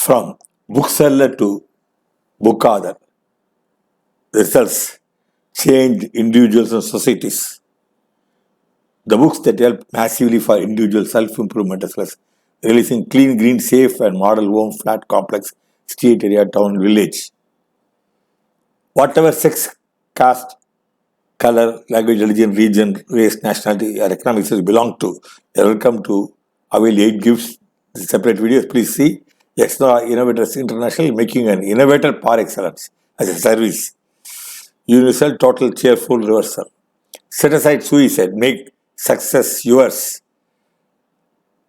From bookseller to book author, results change individuals and societies. The books that help massively for individual self-improvement as well as releasing clean, green, safe and model home, flat, complex, street area, town, village. Whatever sex, caste, color, language, religion, region, race, nationality or economic you belong to, you're welcome to avail 8 gifts, separate videos. Please see Extra Innovators International making an innovator par excellence as a service. Universal Total Cheerful Reversal. Set aside suicide, make success yours.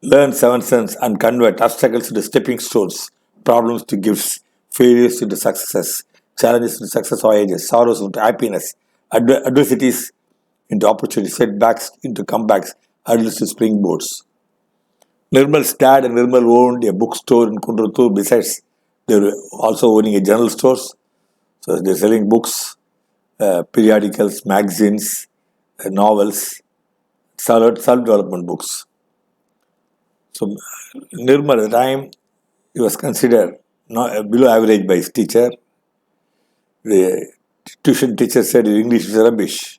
Learn 7 sense and convert obstacles into stepping stones, problems to gifts, failures into success, challenges into success voyages, sorrows into happiness, adversities into opportunities, setbacks into comebacks, hurdles to springboards. Nirmal's dad and Nirmal owned a bookstore in Kundrattur. Besides, they were also owning a general stores. So they're selling books, periodicals, magazines, novels, self-development books. So Nirmal at the time, he was considered not below average by his teacher. The tuition teacher said his English is rubbish.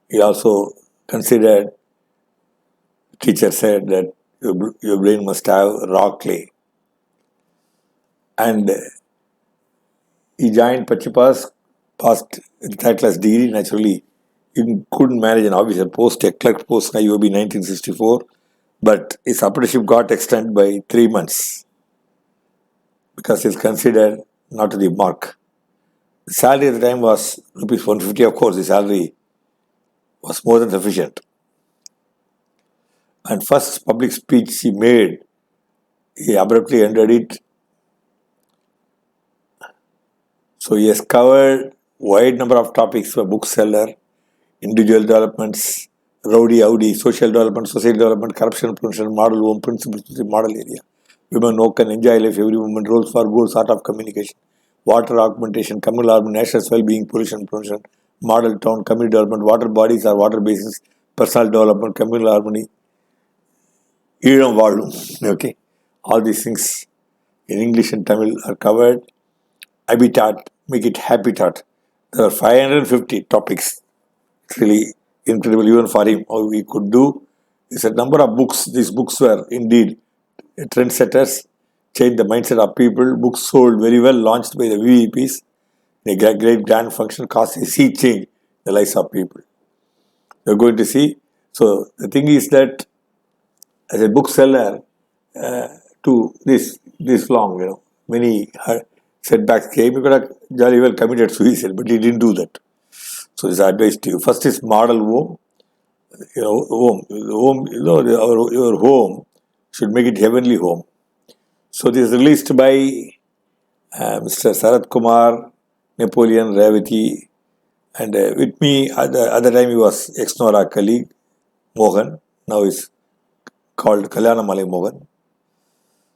He also considered, teacher said that your brain must have raw clay. And he joined Pachipas, passed the third class degree. Naturally, he couldn't manage an officer post, a clerk post in IOB 1964. But his apprenticeship got extended by 3 months because he's considered not to the mark. The salary at the time was rupees 150. Of course, the salary was more than sufficient. And first public speech he made, he abruptly ended it. So he has covered wide number of topics for bookseller, individual developments, rowdy, social development, society development, corruption prevention, model home, principles, model area. Women who can enjoy life, every woman, roles for goals, art of communication, water augmentation, communal harmony, national well-being, pollution prevention, model town, community development, water bodies or water basins, personal development, communal harmony, okay. All these things in English and Tamil are covered. Habitat, make it habitat. There are 550 topics. It's really incredible even for him. All we could do is a number of books. These books were indeed trendsetters, changed the mindset of people. Books sold very well, launched by the VEPs. A great grand function, caused a sea change in the lives of people. You're going to see. So the thing is that as a bookseller, to this long, many setbacks came. You could have jolly well committed suicide, but he didn't do that. So this advice to you. First is model home. Your home should make it heavenly home. So this is released by Mr. Sarath Kumar, Napoleon, Revati, and with me at the other time he was ex-Nora colleague, Mohan. Now he's called Kalyanamalai Mohan.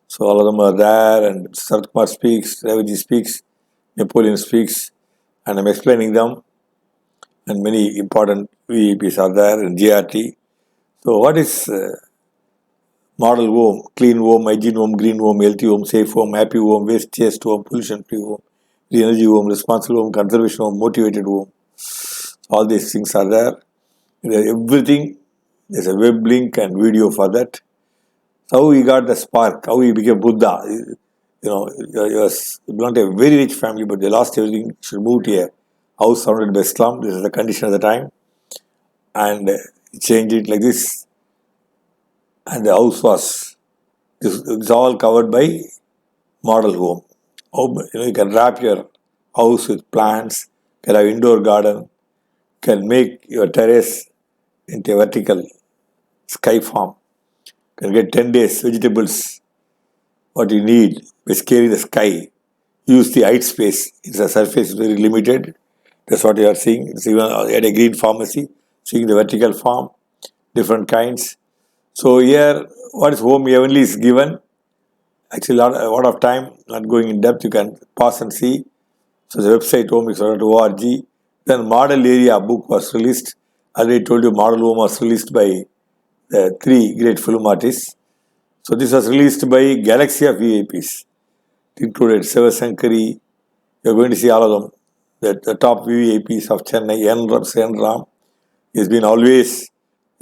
So all of them are there, and Sarath Kumar speaks, Revati speaks, Napoleon speaks, and I'm explaining them. And many important VEPs are there in GRT. So what is model home, clean home, hygiene home, green home, healthy home, safe home, happy home, waste chaste home, pollution free home, energy home, responsible home, conservation home, motivated home. All these things are there. Everything, there's a web link and video for that. How he got the spark, how he became Buddha. He belonged to a very rich family, but they lost everything, should move to a house surrounded by slum. This is the condition at the time. And he changed it like this. And the house was, it's all covered by model home. You can wrap your house with plants, can have indoor garden, can make your terrace into a vertical sky farm, can get 10 days vegetables, what you need, by scaling the sky, use the height space, it's a surface very limited, that's what you are seeing. It's even at a green pharmacy, seeing the vertical farm, different kinds. So here, what is home heavenly is given. Actually, a lot of time, not going in depth, you can pause and see. So the website homemix.org. Then model area book was released. Already told you model home was released by 3 great film artists. So this was released by Galaxy of VIPs. It included Sivasankari. You're going to see all of them. The top VVIPs of Chennai, N. Ram, has been always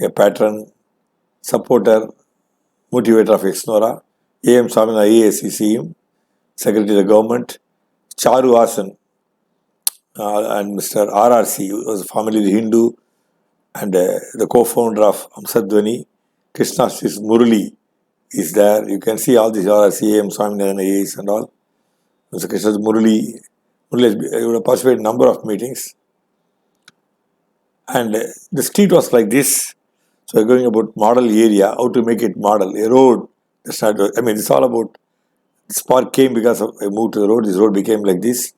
a patron, supporter, motivator of Exnora. A.M. Swamina, IAS, you see him, Secretary of the Government. Charu Hasan and Mr. RRC, who was formerly the Hindu and the co-founder of Amsadhwani. Krishna Murali is there. You can see all these RRC, A.M. Swamina, IAS and all. Mr. Krishna Murali would have participated in a number of meetings. And the street was like this. So we're going about model area, how to make it model, a road. It's all about, the spark came because I moved to the road, this road became like this.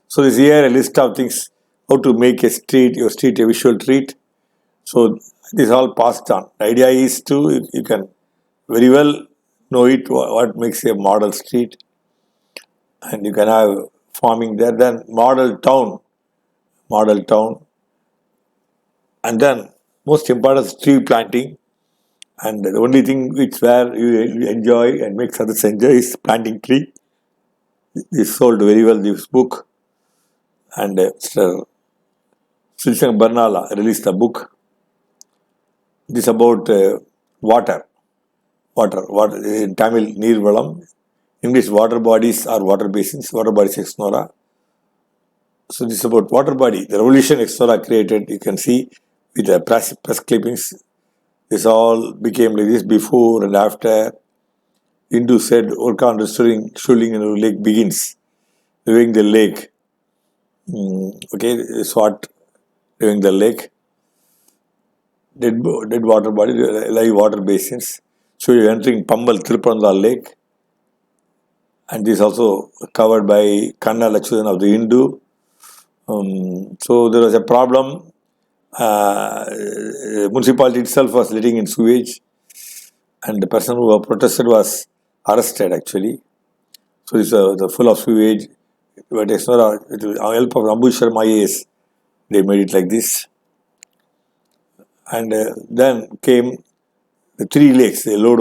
So this here a list of things, how to make your street a visual treat. So this all passed on. The idea is you can very well know it, what makes a model street. And you can have farming there. Then model town. And then most important is tree planting. And the only thing where you enjoy and makes others enjoy is planting tree. This sold very well, this book. And Mr. Srisang Barnala released a book. This is about water. Water in Tamil, Nirmalam. English, water bodies or water basins, water bodies Exnora. So this is about water body. The revolution Exnora created, you can see with the press clippings. This all became like this before and after. Hindu said, work on restoring Shuling lake begins. Reviewing the lake. Okay, this is what reviewing the lake. Dead water body, live water basins. So you're entering Pambal Tirupandala lake. And this is also covered by Kanna Lachudan of the Hindu. So there was a problem. Municipality itself was letting in sewage. And the person who protested was arrested actually. So this is full of sewage. But with the help of Ambu Sharma IAS, they made it like this. And then came the 3 lakes. The road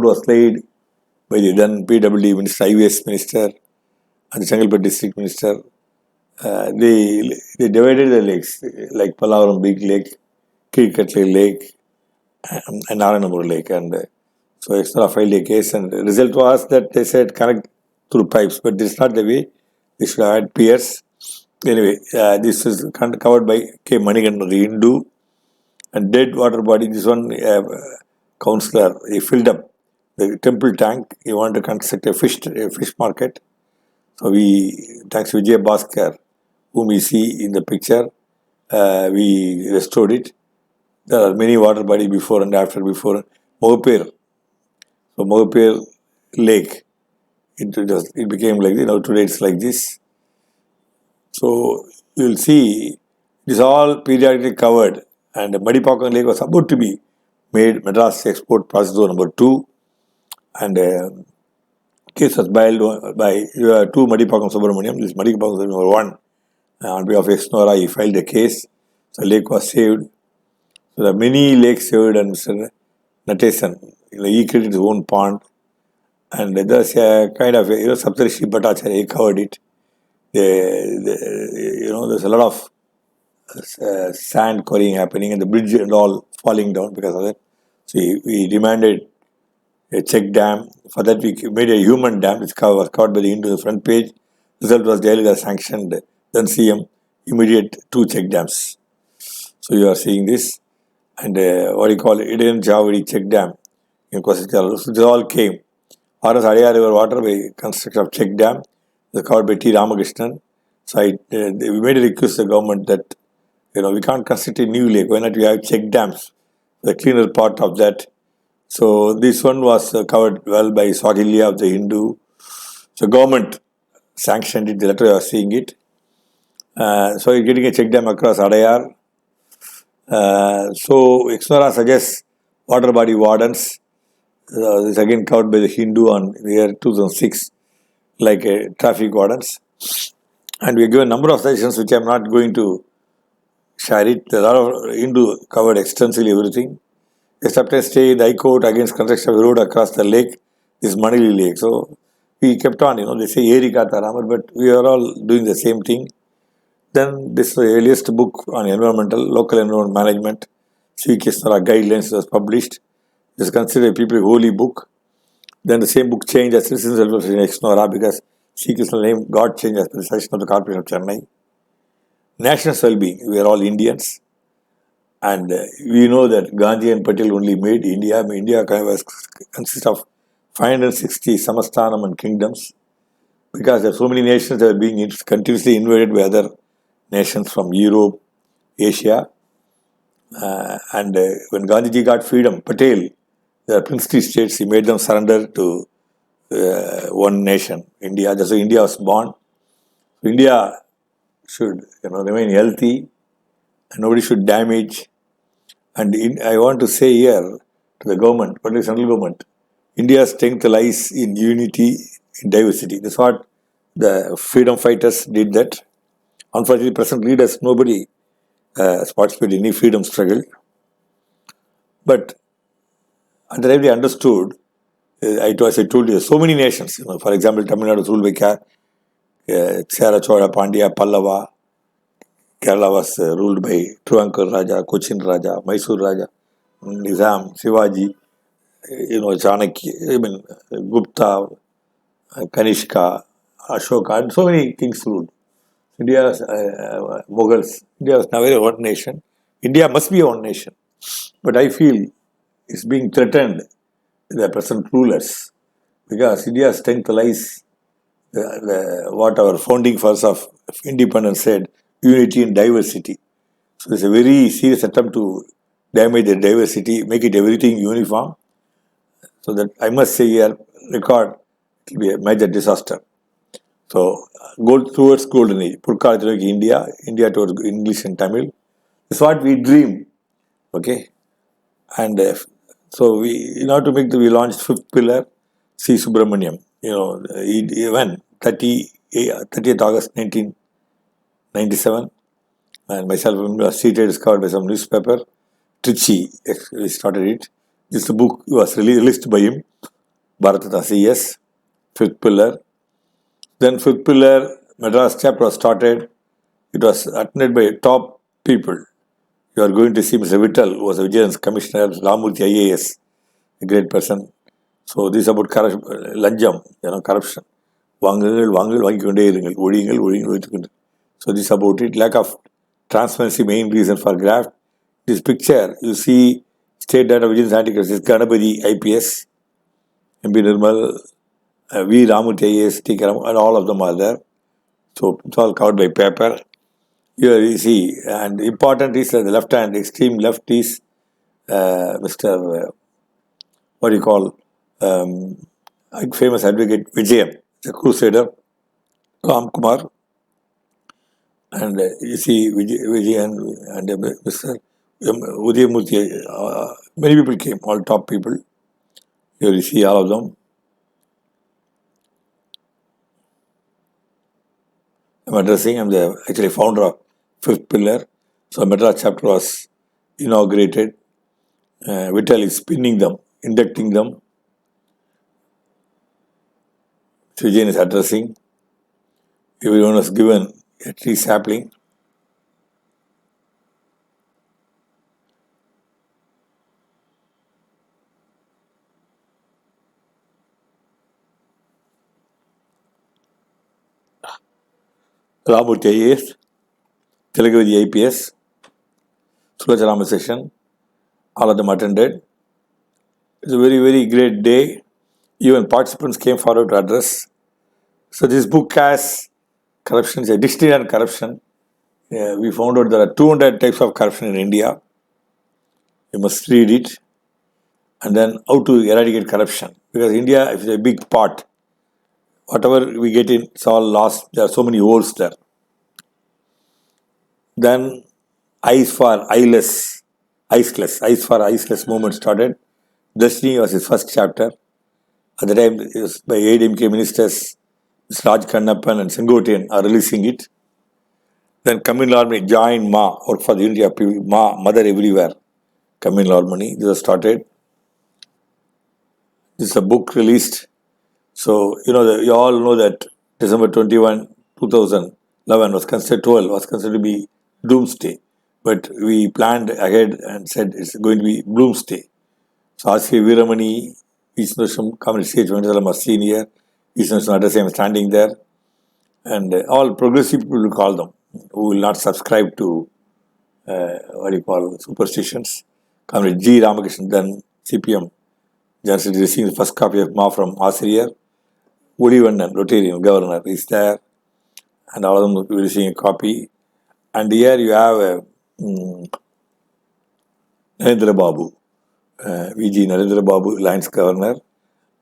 was laid by the then PWD Minister, IVS Minister, and the Changalpet District Minister. They divided the lakes, like Pallavaram Big Lake, Kirikatli Lake, and Naranamur Lake. And so Exnora filed a case, and the result was that they said connect through pipes, but this is not the way. They should have had piers. Anyway, this is covered by K. Manigandan, the Hindu, and dead water body. This one councillor, he filled up the temple tank. He wanted to construct a fish market. So thanks to Vijay Bhaskar, whom we see in the picture, we restored it. There are many water bodies before and after. Mohapir. So Mohapir Lake, it became like this. Now today it's like this. So you will see this is all periodically covered. And Madipakam Lake was about to be made Madras Export Process Zone number 2. And case was filed by 2 Madipakam Subramaniam. This Madipakam number 1. On behalf of Exnora, he filed a case. So lake was saved. So there are many lakes saved, and Mr. Natesan, he created his own pond. And there's a kind of, Saptarishi Bhattacharya, he covered it. There's a lot of sand quarrying happening, and the bridge and all falling down because of that. So we demanded a check dam. For that, we made a human dam, which was covered by the Hindu on the front page. Result was Jayalalitha sanctioned, then CM, immediate 2 check dams. So you are seeing this. And Iden Javadi check dam in Kosachal. So this all came. R.S. Adaya River water by construction of check dam. It was covered by T. Ramakrishnan. So we made a request to the government that, we can't construct a new lake. Why not we have check dams? The cleaner part of that. So this one was covered well by Swagilya of the Hindu. So government sanctioned it. The letter you are seeing it. So you're getting a check dam across Adayar. So Exnora suggests water body wardens. This is again covered by the Hindu on the year 2006, like traffic wardens. And we give a number of suggestions which I am not going to share it. There are Hindu covered extensively everything. Except a stay in the High Court against construction of a road across the lake, this Manili Lake. So we kept on, they say Erika Taramar, but we are all doing the same thing. Then this earliest book on local environment management, Svikesnara guidelines was published. It is considered a people holy book. Then the same book changed as Citizens Welfare ex Nora because Svikesnara name got changed as per the suggestion of the Corporation of Chennai. National well-being, we are all Indians. And we know that Gandhi and Patel only made India. India consists of 560 samasthanam and kingdoms because there are so many nations that are being continuously invaded by other nations from Europe, Asia. And when Gandhiji got freedom, Patel, the princely states, he made them surrender to one nation, India. That's why India was born. India should remain healthy and nobody should damage. And I want to say here to the government, particularly central government, India's strength lies in unity, in diversity. That's what the freedom fighters did that. Unfortunately, present leaders, nobody has participated in any freedom struggle. But at the time they understood, as I told you, so many nations, for example, Tamil Nadu was ruled by Chera, Chola, Pandya, Pallava. Kerala was ruled by Truvankar Raja, Cochin Raja, Mysore Raja, Nizam, Shivaji, Chanakya, Gupta, Kanishka, Ashoka, and so many kings ruled. India's Mughals. India was never a one nation. India must be a one nation. But I feel it's being threatened with the present rulers because India's strength lies what our founding fathers of independence said, unity and diversity. So it's a very serious attempt to damage the diversity, make it everything uniform. So that I must say here, record, it will be a major disaster. So go towards golden age, Purkala India, India towards English and Tamil. That's what we dream. Okay. And so in order to make we launched fifth pillar, C. Subramaniam. When 30th August 1997, and myself was seated, discovered by some newspaper, Trichy, we started it. This book was released by him, Bharatata CS, fifth pillar. Then fifth pillar, Madras chapter was started. It was attended by top people. You are going to see Mr. Vittal, who was a Vigilance Commissioner, Ramurthy IAS, a great person. So this is about corruption, lanjam, corruption. So this is about it. Lack of transparency, main reason for graft. This picture, you see State Data Vigilance Anti-Corruption, Ganapati IPS, MP Nirmal, V. Ramurthy IAS, T. Karam, and all of them are there. So it's all covered by paper. Here you see, and important is the left hand, extreme left is Mr. What do you call, famous advocate Vijayan, the crusader, Ram Kumar. And you see Vijayan and Mr. Udayamurthy, many people came, all top people. Here you see all of them. I'm addressing, I'm the actually founder of fifth pillar. So Madras chapter was inaugurated. Vittal is pinning them, inducting them. Vijayan is addressing. Everyone was given a tree sapling. Ramurthy IAS, Telagavadi IPS, Sulacharama session, all of them attended. It's a very, very great day. Even participants came forward to address. So this book has corruption, it's a dictionary on corruption. We found out there are 200 types of corruption in India. You must read it. And then how to eradicate corruption. Because India is a big part. Whatever we get in, it's all lost. There are so many holes there. Then Eyes for Eyeless movement started. Destiny was his first chapter. At the time, it was by ADMK ministers, Mr. Raj Kannappan and Sengotian are releasing it. Then communal harmony, join Ma, work for the unity of people, Ma, mother everywhere. Communal harmony, this was started. This is a book released. So, you all know that December 21, 2011 was considered 12, was considered to be doomsday. But we planned ahead and said it's going to be bloomsday. So, Asri Veeramani, Vishnusham, Communist Stage Vendalam, senior, Vishnusham addressing, I'm standing there. And all progressive people will call them, who will not subscribe to superstitions. Comrade G. Ramakrishnan, then CPM, just receiving the first copy of Ma from Asriya. Udivandan, Rotarian governor, is there, and all of them will receive a copy. And here you have Narendra Babu, VG Narendra Babu, Alliance governor,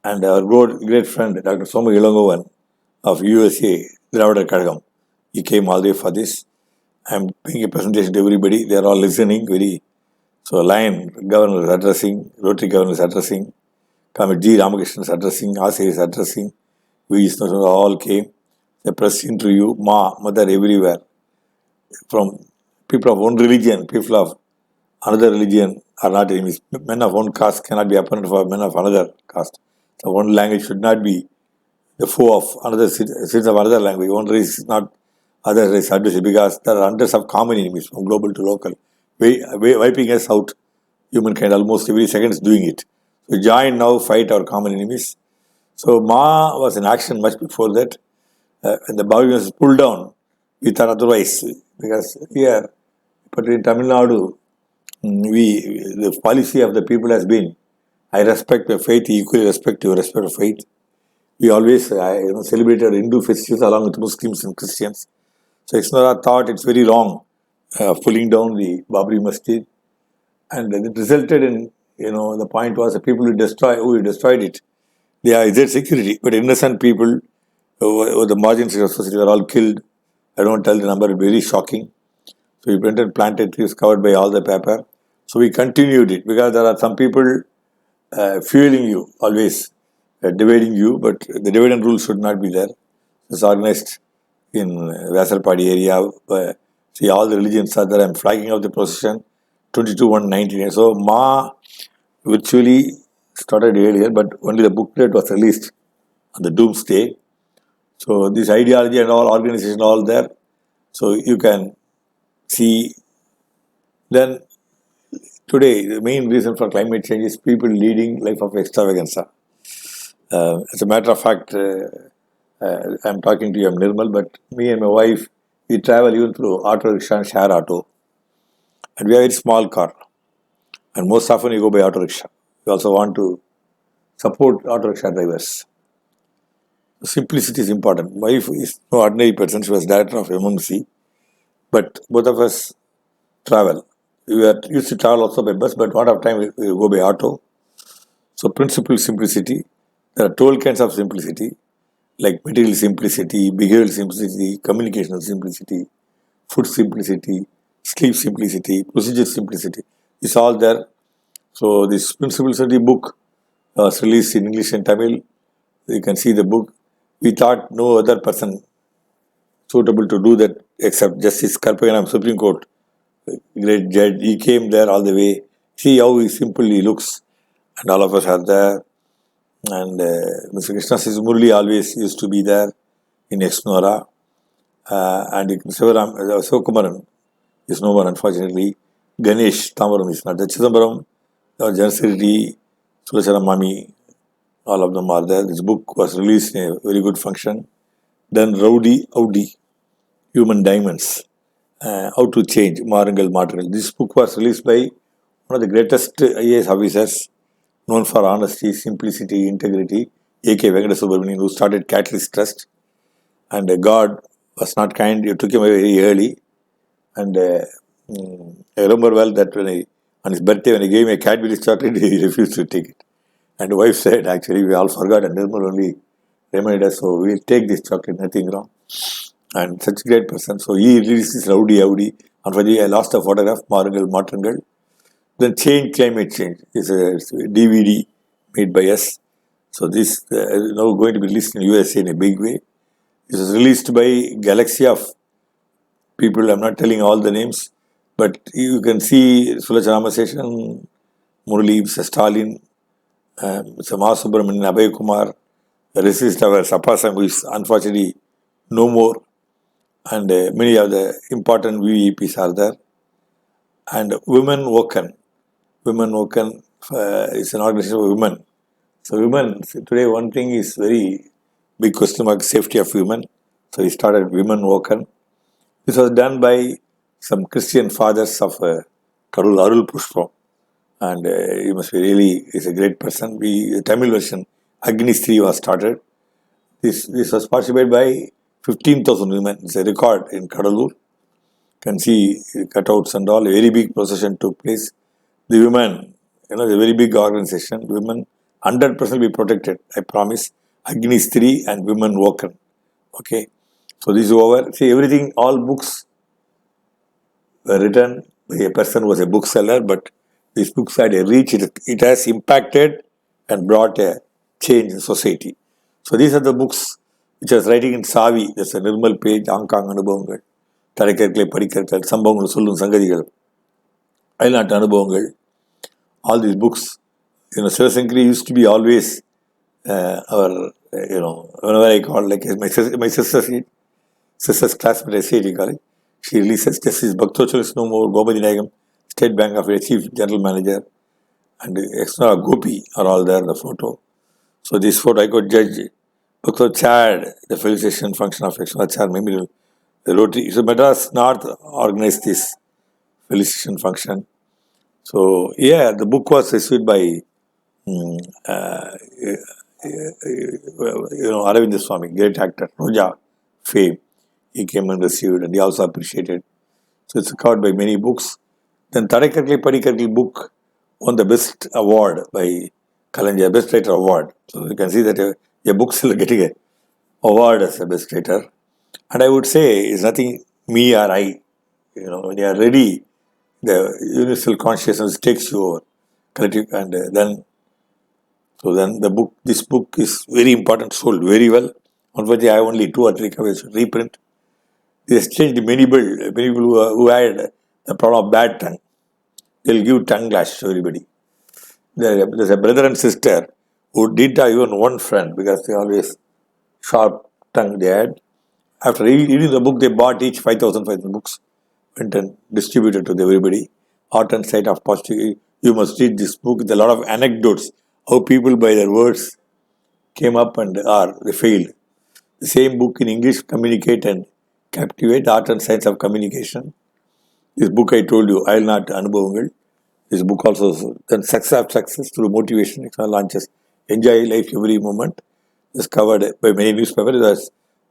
and our great friend, Dr. Soma Ilangovan of USA, Dravida Kadagam. He came all the way for this. I'm making a presentation to everybody. They are all listening. So, Lion governor is addressing, Rotary governor is addressing, Comrade G. Ramakrishnan is addressing, Asay is addressing. We all came. The press interview, mother everywhere. From people of one religion, people of another religion are not enemies. Men of one caste cannot be opponent for men of another caste. So one language should not be the foe of another citizens of another language. One race is not other race adversary, because there are hundreds of common enemies from global to local, wiping us out. Humankind almost every second is doing it. So join now, fight our common enemies. So Ma was in action much before that. When the Bhavin was pulled down, we thought otherwise, because here, but in Tamil Nadu, the policy of the people has been, I respect your faith, equally respect your faith. We always celebrated Hindu festivals along with Muslims and Christians. So Exnora thought it's very wrong pulling down the Babri Masjid, and it resulted in, the point was the people who destroyed it, they are their security, but innocent people the margins of society were all killed. I don't tell the number, very shocking. So we planted trees covered by all the paper. So we continued it, because there are some people fueling you always, dividing you, but the dividend rule should not be there. It's organized in Vasarpadi area. See, all the religions are there. I'm flagging out the procession 22/1/19. So Ma virtually started earlier, but only the booklet was released on the doomsday. So this ideology and all organization all there. So you can see. Then today the main reason for climate change is people leading life of extravaganza. As a matter of fact, I'm talking to you, I'm Nirmal, but me and my wife, we travel even through auto rickshaw and share auto. And we have a very small car. And most often we go by auto rickshaw. We also want to support auto rickshaw drivers. Simplicity is important. My wife is no ordinary person. She was director of MMC. But both of us travel. We are used to travel also by bus, but a lot of time we go by auto. So principle simplicity. There are 12 kinds of simplicity, like material simplicity, behavioral simplicity, communicational simplicity, food simplicity, sleep simplicity, procedure simplicity. It's all there. So this principle simplicity book was released in English and Tamil. You can see the book. We thought no other person suitable to do that except Justice Karpaganam, Supreme Court, great judge. He came there all the way. See how simple he looks, and all of us are there. And Mr. Krishna Murli always used to be there in Exnora. And Sivakumaran is no more, unfortunately. Ganesh Tamaram is not. The Chidambaram, General Secretary, Sulachana Mami, all of them are there. This book was released in a very good function. Then Rowdy Audi, Human Diamonds, How to Change, Marangal Martingal. This book was released by one of the greatest IAS officers, known for honesty, simplicity, integrity, A.K. Venkata Subramanian, who started Catalyst Trust. And God was not kind, he took him away very early. And I remember well that on his birthday, when he gave me a Cadbury chocolate, he refused to take it. And the wife said, actually, we all forgot, and Nirmal only reminded us, so we'll take this chocolate, nothing wrong. And such a great person. So he released this Rowdy Audi. Unfortunately, I lost a photograph, Marangal Martingal. Then Climate Change is a DVD made by us. So this is now going to be released in USA in a big way. This is released by Galaxy of people. I'm not telling all the names, but you can see Sulachana Ramaseshan, Murali, Mr. Stalin, Mr. Ma Subramanian, Abhay Kumar, the resist our Sapasam, who is unfortunately no more, and many of the important VEPs are there. And Women Woken. Women Woken is an organization of women. So women, today one thing is very big question mark, safety of women. So he started Women Woken. This was done by some Christian fathers of Karul Arul Pushpam. And he must be really, is a great person. The Tamil version, Agnistri, was started. This was participated by 15,000 women. It's a record in Kadalur. You can see cutouts and all. A very big procession took place. The women, the very big organization. Women 100% be protected. I promise. Agnistri and Women Woken. Okay. So this is over. See, everything, all books were written by a person who was a bookseller, but these books had a reach. It has impacted and brought a change in society. So these are the books which I was writing in Savi. There's a Nirmal page, Ankang Anubhavangal, Tarakarkle Padikarkal, Sambhavangal Sollum Sangadigal, Ailnat Anubhavangal. All these books, Sivasankari used to be always our, whenever I call, like my sister's classmate at SAT college, she releases Justice Bhaktochal is no more, Gopati Nayagam, State Bank of India Chief General Manager, and extra Gopi are all there in the photo. So this photo I could judge Bhakto chaired the felicitation function of extra chair memorial. The Rotary, so Madras North organized this felicitation function. So yeah, the book was issued by Aravind Swami, great actor, Roja fame. He came and received, and he also appreciated. So it's covered by many books. Then Tarakarkle Padikarkle book won the best award by Kalanja, best writer award. So you can see that a bookseller getting an award as a best writer. And I would say it's nothing me or I. When you are ready, the universal consciousness takes you over, collective, and then this book is very important, sold very well. Unfortunately, I have only 2 or 3 copies to reprint. This changed many people who had the problem of bad tongue. They'll give tongue lash to everybody. There's a brother and sister who didn't have even one friend because they always sharp tongue they had. After reading the book, they bought each 5,000 books, went and distributed to everybody. Art and Sight of Positivity. You must read this book with a lot of anecdotes, how people by their words came up and they failed. The same book in English, Communicate and Captivate, Art and Science of Communication. This book I told you, I'll not Anubhavangal. This book also, then Success through Motivation, external launches. Enjoy Life Every Moment. It's covered by many newspapers.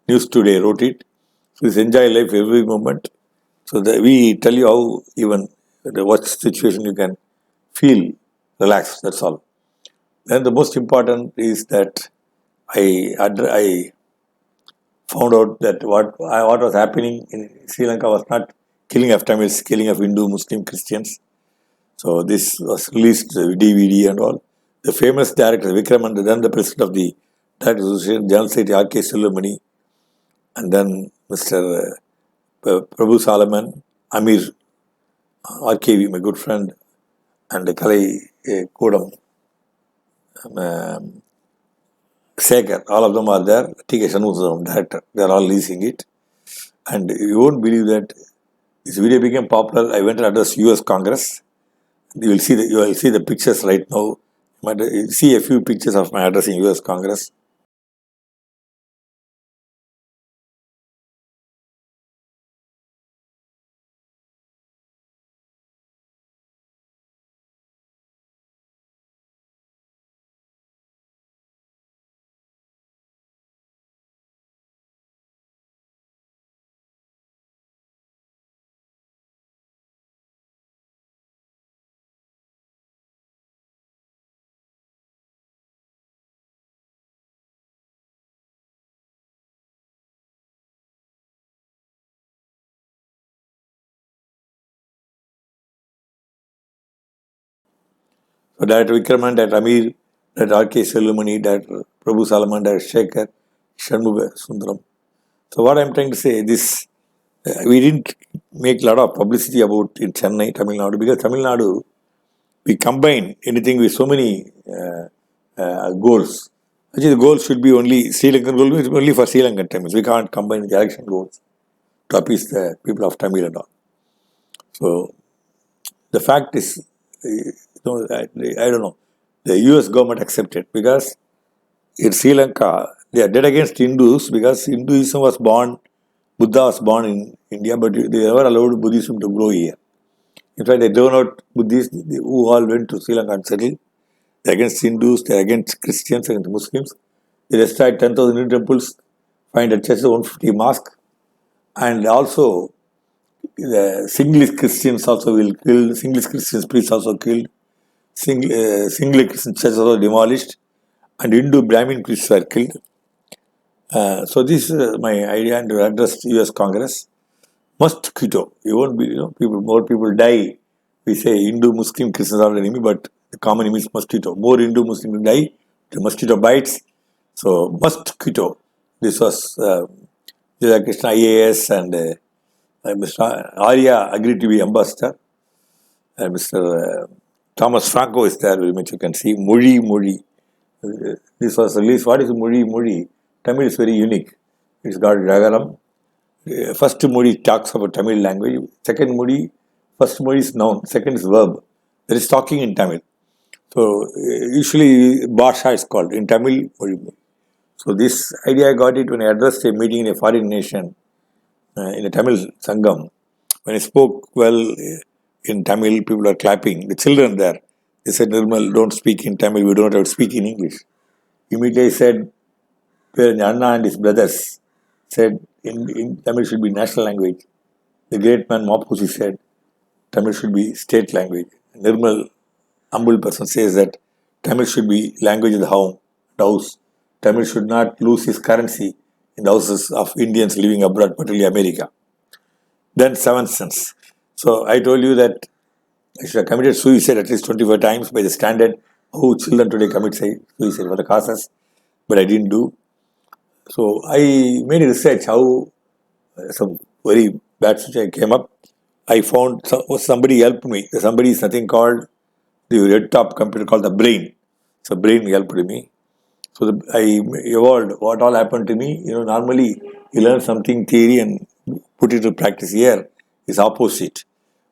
News Today wrote it. So this Enjoy Life Every Moment. So we tell you how even what situation you can feel relaxed, that's all. Then the most important is that I found out that what was happening in Sri Lanka was not killing of Tamils, killing of Hindu, Muslim, Christians. So this was released DVD and all. The famous director Vikram and then the president of the Directors Association, General Secretary R.K. Silvamani, and then Mr. Prabhu Salaman, Amir, RKV, my good friend, and Kalai Kodam, Sekhar, all of them are there. T.K. Shanmugam, director, they are all leasing it. And you won't believe that this video became popular. I went and addressed US Congress. You will see the pictures right now. You might see a few pictures of my address in US Congress. So Director Vikram and Director Amir, Director R.K. Silvamani, Director Prabhu Salaman, Director Shekhar, Shanmuga Sundaram. So what I am trying to say is we didn't make a lot of publicity about in Chennai, Tamil Nadu, because Tamil Nadu, we combine anything with so many goals. Actually, the goal should be only Sri Lankan goal is only for Sri Lankan Tamils. We can't combine the election goals to appease the people of Tamil and all. So the fact is, I don't know, the US government accepted because in Sri Lanka they are dead against Hindus because Hinduism was born, Buddha was born in India, but they never allowed Buddhism to grow here. In fact, they do not Buddhists who all went to Sri Lanka and settled. They're against Hindus, they're against Christians, against Muslims. They destroyed 10,000 Hindu temples, 500 churches, 150 mosques, and also the Singlish Christians also will kill, Singlish Christians priests also killed, Singlish Christian churches also demolished, and Hindu Brahmin priests were killed. So this is my idea and to address US Congress. Mosquito. You won't be, more people die. We say Hindu, Muslim, Christians are the enemy, but the common enemy is mosquito. More Hindu, Muslim die. The mosquito bites. So mosquito. This was Krishna IAS and Mr. Arya agreed to be ambassador. Mr. Thomas Franco is there, very much you can see. Mori. This was released. What is Mori? Tamil is very unique. It's got Ragaram. First Modi talks about Tamil language. Second Modi, first Modi is noun. Second is verb. There is talking in Tamil. So usually Bhasha is called in Tamil Modi. So this idea I got it when I addressed a meeting in a foreign nation in a Tamil Sangam. When I spoke well in Tamil, people are clapping. The children there, they said, Nirmal, don't speak in Tamil. We don't have to speak in English. Immediately I said, Anna and his brothers said, in Tamil should be national language. The great man Mapusi said, Tamil should be state language. Nirmal, humble person, says that Tamil should be language of the house. Tamil should not lose his currency in the houses of Indians living abroad, particularly America. Then 7 cents. So I told you that I should have committed suicide at least 25 times by the standard how children today commit suicide for the causes, but I didn't do. So I made a research how some very bad situation came up. I found somebody helped me. Somebody is nothing called the red top computer called the brain. So brain helped me. So I evolved what all happened to me. Normally you learn something theory and put it to practice. Here is opposite.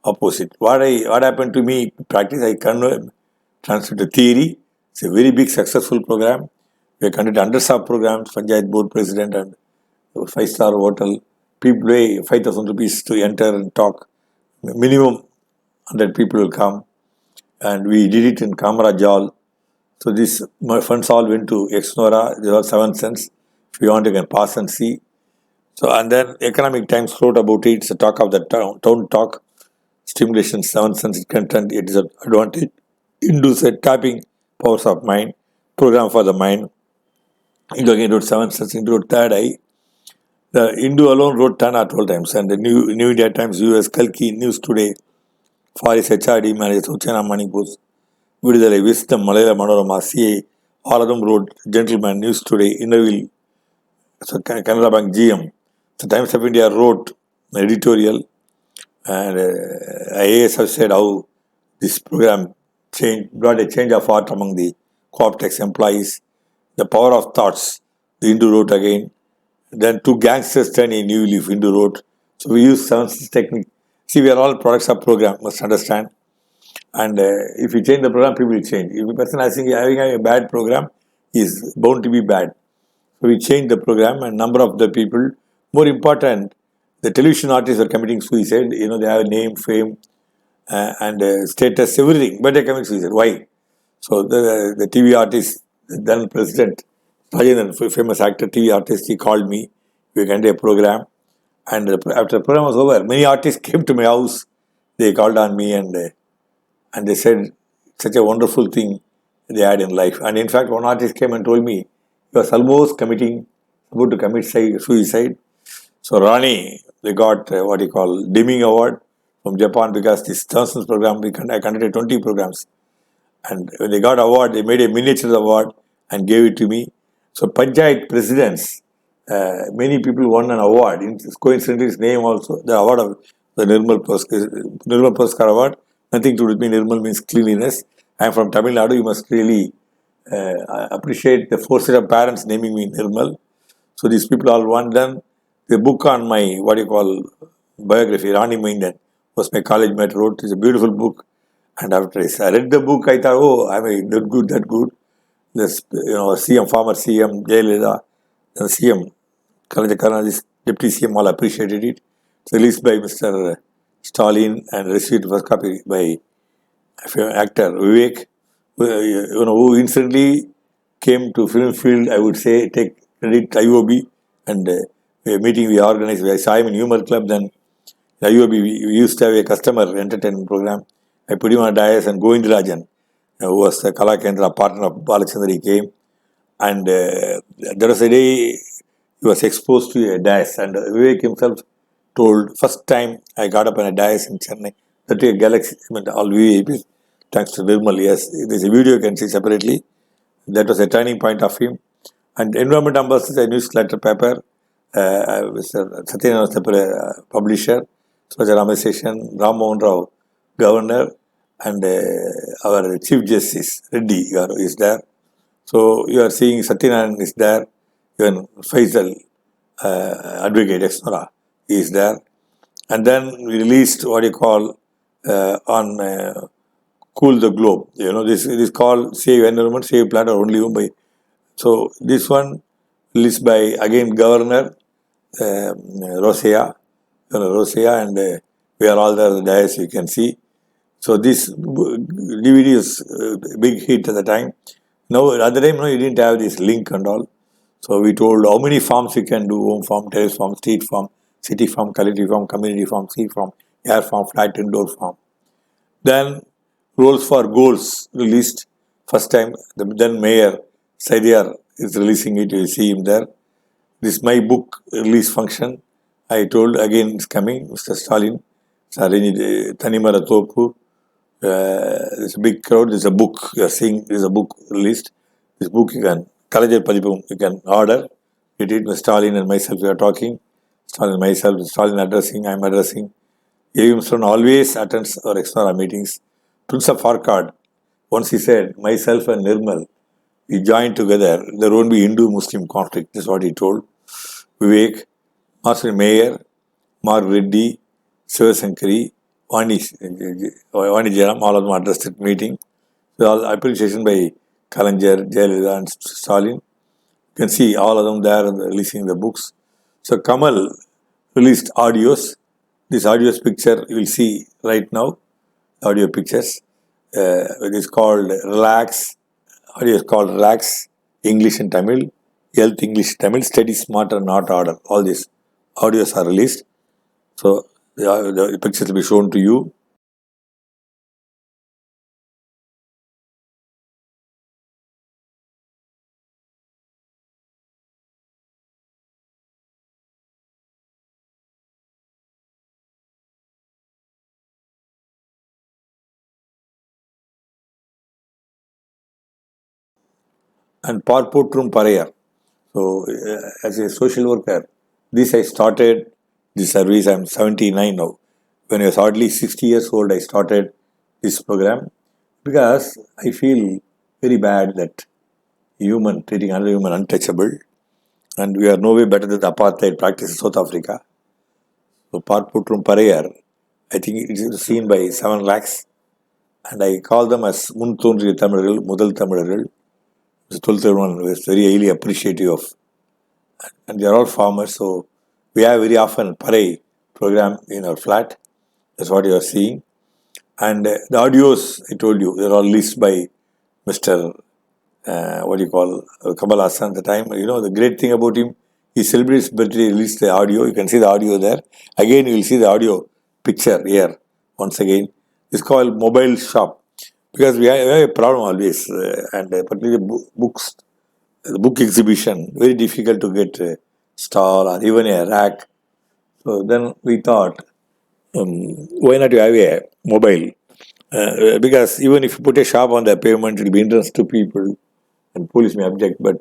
What happened to me practice? I transferred to theory. It's a very big successful program. We conducted understaffed programs, Panchayat Board President and 5-star hotel. People pay 5,000 rupees to enter and talk. Minimum 100 people will come. And we did it in Kamarajal. So these funds all went to Exnora. There are 7 cents. If you want, you can pass and see. So and then Economic Times wrote about it. It's a talk of the town talk. Stimulation 7 cents content. It is an advantage. Hindu said tapping powers of mind. Program for the mind. Hindu again wrote 7 cents. Hindu wrote third eye. The Hindu alone wrote 10 or 12 times. And the New India Times, US, Kalki, News Today, Faris HRD, Manager, Uchana Manipus, Vidudalai, Wisdom, Malayala Manorama, CA, all of them wrote Gentleman, News Today, Interview, so Canara Bank GM. So Times of India wrote an editorial and IAS have said how this program brought a change of heart among the co-optex employees. The power of thoughts, the Hindu wrote again. Then 2 gangsters turn a new leaf, Hindu wrote. So we use 7 technique. See, we are all products of program, must understand. And if you change the program, people will change. If a person is having a bad program, he is bound to be bad. So we change the program and number of the people. More important, the television artists are committing suicide. They have name, fame, and status, everything, but they commit suicide. Why? So the TV artist, then president, Rajendran, famous actor, TV artist, he called me. We can do a program. And after the program was over, many artists came to my house. They called on me and they said, such a wonderful thing they had in life. And in fact, one artist came and told me, he was almost about to commit suicide. So Rani, they got Deming Award from Japan because this Johnson's program, I conducted 20 programs. And when they got award, they made a miniature award and gave it to me. So Panchayat presidents, many people won an award. Coincidentally, his name also, the award of the Nirmal Puraskar Award. Nothing to do with me. Nirmal means cleanliness. I am from Tamil Nadu. You must really I appreciate the foresight of parents naming me Nirmal. So these people all want. Then the book on my, what you call, biography, Rani Maindan, was my college mate wrote. It's a beautiful book. And after I read the book, I thought, oh, I mean, that good, that good. This, CM, former CM, Jayalalitha, and CM, Kalanja Karnadis, Deputy CM, all appreciated it. It's released by Mr. Stalin and received first copy by actor Vivek, who instantly came to film field. I would say take credit IOB and a meeting we organized. I saw him in Humor Club. Then IOB we used to have a customer entertainment program. I put him on a dais and Govindarajan, who was the Kala Kendra partner of Balachandra, he came. And there was a day he was exposed to a dais, and Vivek himself told, first time I got up on a dais in Chennai, that a galaxy, I mean, all VIPs, thanks to Nirmal, yes, there's a video you can see separately. That was a turning point of him. And Environment Ambassador, a newsletter paper, Mr. Satyanarayana was the publisher, Swaja Ramaseshan, Ram Mohan Rao, governor, and our Chief Justice, Reddy is there. So you are seeing Satyanarayan is there, even Faisal, advocate ex-Nora, is there. And then we released what you call on Cool the Globe. This is called Save Environment, Save Planet, only owned by. So this one released by again Governor Rosea, Rosea, and we are all there at the dais, you can see. So this DVD is a big hit at the time. Now, at the time, you didn't have this link and all. So we told how many farms you can do: home farm, terrace farm, street farm, city farm, collective farm, community farm, sea farm, air farm, flat indoor farm. Then Roles for Goals released first time. The then Mayor Saidiar is releasing it. You see him there. This my book release function. I told again it's coming. Mr. Stalin, Tanimara Topu. There's a big crowd. There's a book. You are seeing there's a book released. This book you can you can order. It Mr. Stalin and myself we are talking. Stalin myself, Stalin addressing, I'm addressing. Williamson always attends our extra meetings. Prince of Farkad, once he said, myself and Nirmal, we join together, there won't be Hindu-Muslim conflict. This is what he told. Vivek, Master Mayor, Mark Reddy, Sivasankari, Vani Jaram, all of them addressed at meeting. So all appreciation by Kalanjar, Jayalalitha and Stalin. You can see all of them there releasing the books. So Kamal released audios. This audios picture you will see right now. Audio pictures. It is called Relax. Audio is called Relax, English and Tamil. Health, English, Tamil. Study smarter, not harder. All these audios are released. So the pictures will be shown to you. And Parpotrum Parayar. So, as a social worker, this I started this service. I'm 79 now. When I was hardly 60 years old, I started this program because I feel very bad that human treating another human untouchable, and we are no way better than the apartheid practice in South Africa. So, Parpotrum Parayar, I think it is seen by 7 lakhs, and I call them as Mun Thonriya Tamiழர்கள், Mudal Tamiழர்கள். The 12th one was very highly appreciative of, and they are all farmers. So we have very often Parai program in our flat. That's what you are seeing. And the audios, I told you, they're all released by Mr. Kamal Hassan at the time. The great thing about him, he celebrates birthday, released the audio. You can see the audio there. Again, you will see the audio picture here once again. It's called Mobile Shop because we have a problem always, and particularly books. The book exhibition, very difficult to get a stall or even a rack. So then we thought, why not you have a mobile? Because even if you put a shop on the pavement, it will be interest to people and police may object. But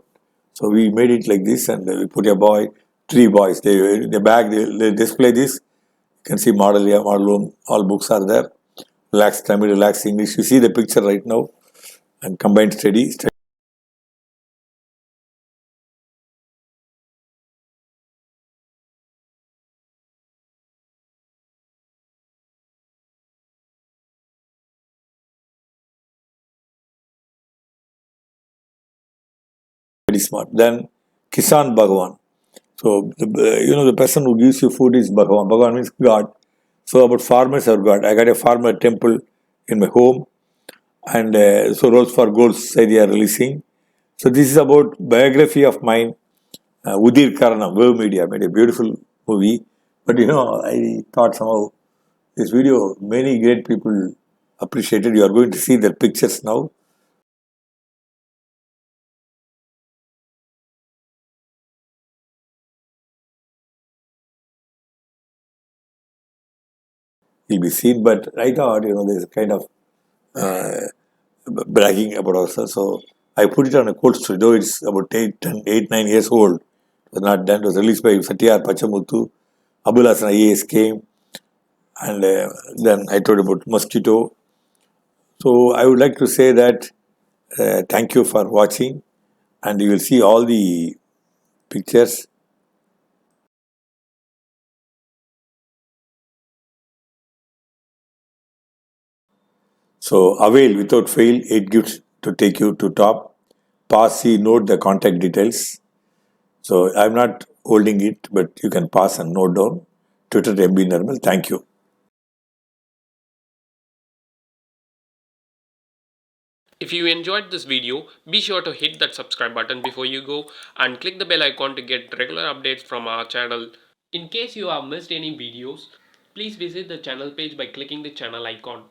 so we made it like this, and we put a boy, 3 boys. The bag, they display this. You can see model here, model room, all books are there. Relax Tamil, relax English. You see the picture right now and combined study. smart. Then Kisan Bhagavan. So, the person who gives you food is Bhagavan. Bhagavan means God. So, about farmers are God. I got a farmer temple in my home, and so Rose for Goals say they are releasing. So, this is about biography of mine. Udir Karanam, Wave Media made a beautiful movie. But I thought somehow this video, many great people appreciated. You are going to see their pictures now. Will be seen. But I thought, there's a kind of bragging about ourselves. So I put it on a cold story, though it's about 9 years old. It was not done. It was released by Satyar Pachamuthu. Abul Hasan IAS came, and then I told about mosquito. So I would like to say that thank you for watching, and you will see all the pictures. So avail without fail 8 gifts to take you to top. Pass, see, note the contact details. So I'm not holding it, but you can pass and note down. Twitter MB Nirmal. Thank you. If you enjoyed this video, be sure to hit that subscribe button before you go and click the bell icon to get regular updates from our channel. In case you have missed any videos, please visit the channel page by clicking the channel icon.